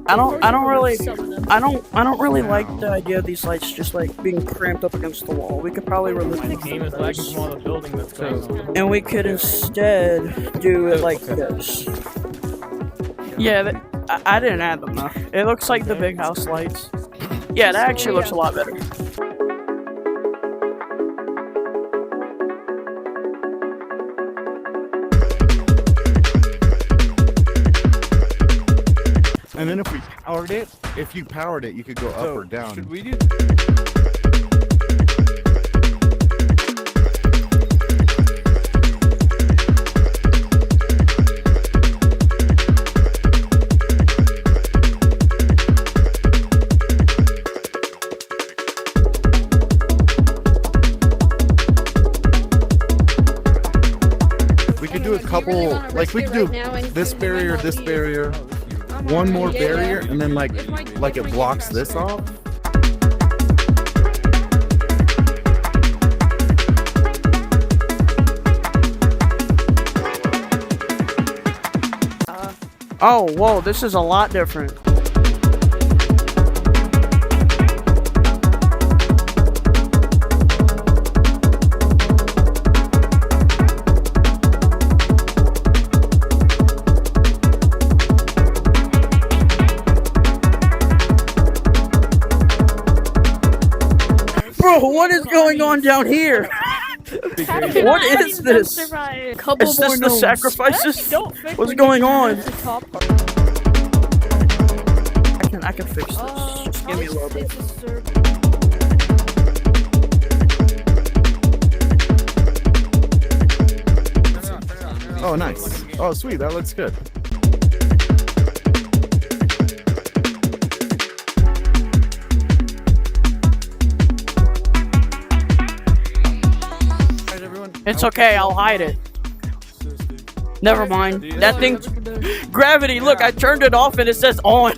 I don't really like the idea of these lights just like being cramped up against the wall. We could probably remove The game is lagging from all the building that's going on. and we could instead do it like this. Yeah, I didn't add them though. It looks like the big house lights. Yeah, that actually looks a lot better. And then if you powered it, you could go up or down. Should we do? We could do a couple, like we could do this barrier, one more barrier, and then like it blocks this off. Oh, whoa, this is a lot different. Bro, what is going on down here? What is this? Is this the sacrifices? What's going on? I can fix this. Just give me a little bit. Oh, nice. Oh, sweet. That looks good. It's okay, I'll hide it. Never mind. That thing... Gravity, look, I turned it off and it says on.